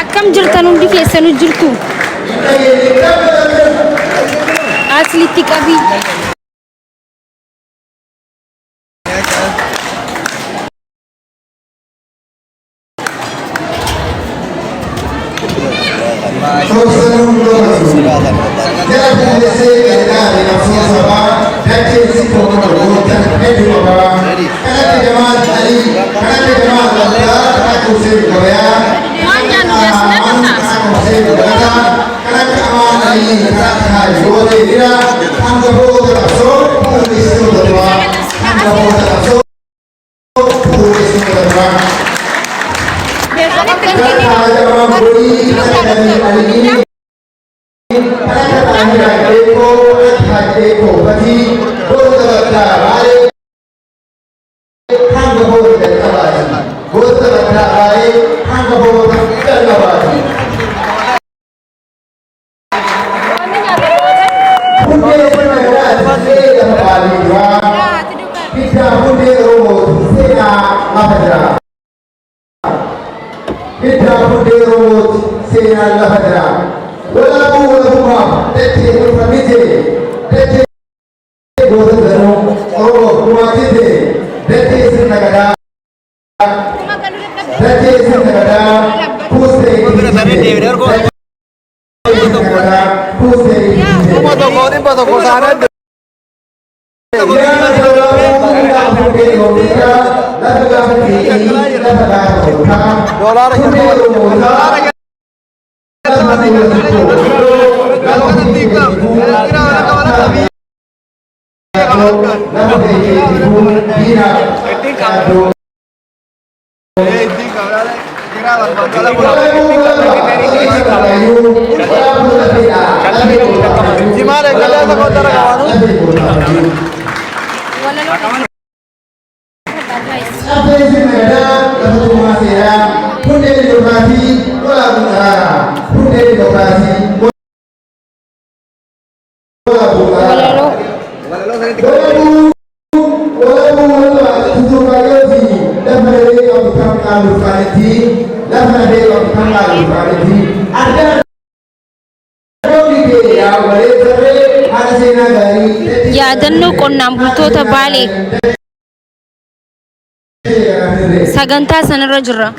Akkam jirtan hundi keessan jirtu aslitti qabi yaadannoo qonnaan bultoota Baalee sagantaa sanarra jirra.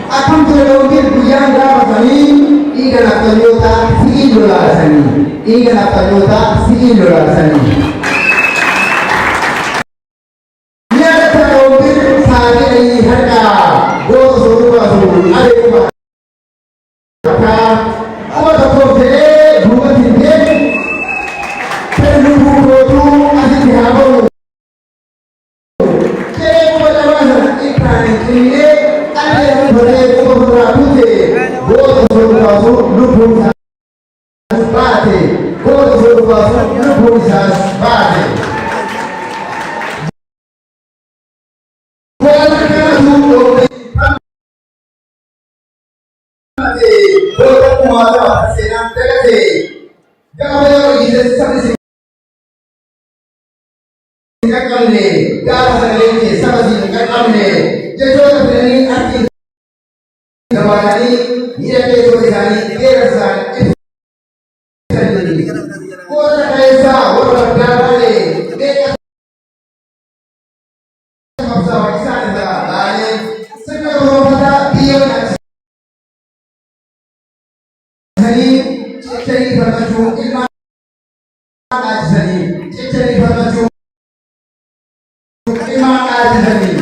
Akan terlebih yang dapat ini ikan Toyota si dolar sani, ikan Toyota si dolar sani. Ia terlebih saat ini harga dua suruh ada kuma. Kata apa tu saya dua tingkat terlalu bodoh asyik dihabul. Saya buat apa ikan ini? Ada yang boleh beberapa putih, boleh beberapa lubung bate, boleh beberapa lubung bate. Boleh kan lubung bate, boleh muara senang terkait. Kalau yang ini sesuatu singkatkan ni, kalau sekali ni sama singkatkan ni, jadi ini arti zaman ini dia itu disani dia disani orang kaya orang berani mereka masa wajisan dah lain sekarang orang pada dia jadi ciri berbaju iman ajani ciri berbaju iman ajani.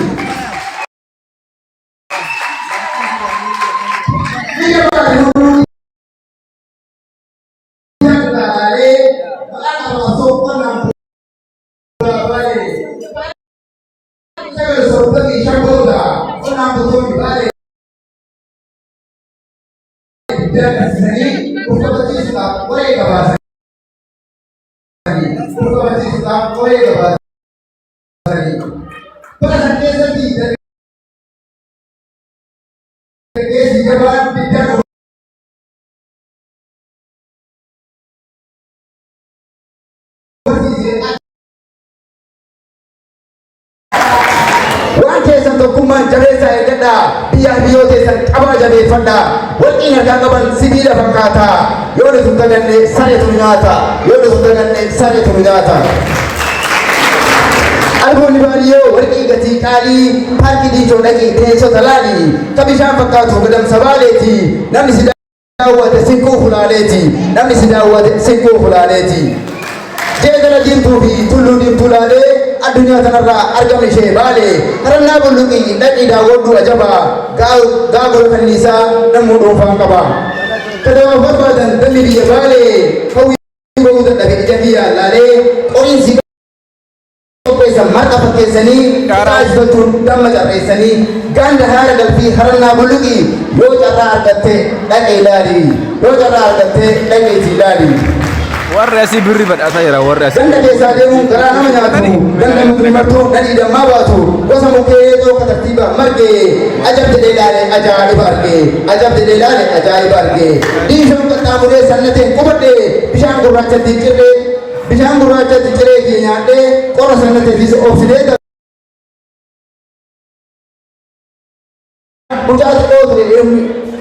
Dokumen jadi saya kena biar saya kabar jadi fanda. Waktu ini ada kabar sibuk berkata, yono sudah ni saya tunyata, yono sudah ni saya tunyata. Album Mario waktu gati kali pagi di zona ini sotalani. Tapi siapa kau tu kedam sabaleti, nami sudah awat singko fulaleti, nami sudah awat singko fulaleti. Jika jimpu bi tulu di tulale. Adunya tanara arga meshe bale karena buluki dadi dawodu ajaba gaul kanisa namudu fangkaba kada babadan damiri bale kawi bawuda dabi jabiya lale orin si pesa marka pakesani rajbatun damaja resani ganda hara dalfi harna buluki yo jara argate dadi lari yo jara argate dadi tilali warrasi birri bad asayra warrasi ganda desa demu garana manyatu ganda mukrimatu dadi da mabatu wasa muke to katatiba marge ajab de dale ajaib arge di shon kata mure sannate kubade bishan gurracha dikere ki nyaade qora sannate bis ofside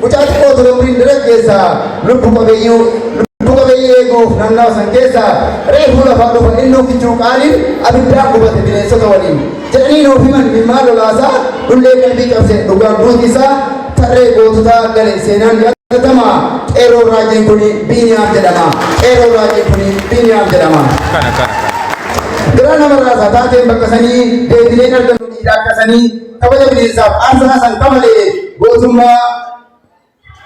mujat ko dre ndere kesa lupu ko beyu Ego nanda sangkesa rehula fado fa inno kichu qalin abidda kubate bine sotawani jani no fiman mimalo lasa dulle kalbi kapse duga dudisa tare gotuta gale senan yatama ero raje kuni binyam jedama kana grana marasa tate bakasani de dilenar da idakasani kabaja bine sab arsa san kamale gotuma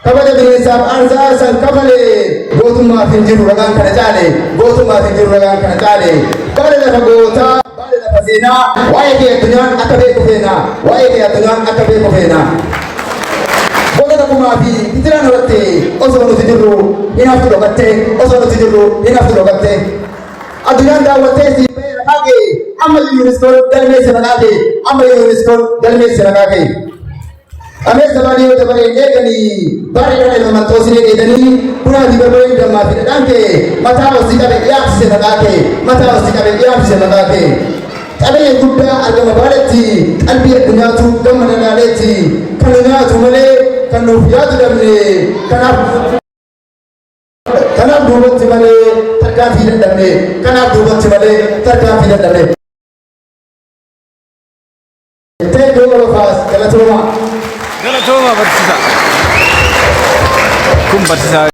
kabaja bine sab arsa san kamale gotuma finjiru ragan kana jale bale da gota bale da fasina waye ke dunyan akabe ko fena boga da kuma fi kitira no ratte osono tijiru ina fulo gatte adunan da wate si bayra kage amma UNESCO dalme senagade ame sabani yo tabare negani bari kana man tosine de dani pura di babare da ma fi danke mata wasika be yap senagade tabe gudda aga mabalati albi dunyatu gamana laleti kanatu male kanu fiyatu damne kanab dubati male tarkafi damne take all of us galatoma Galatooma barsiisaa. Kun barsiisaa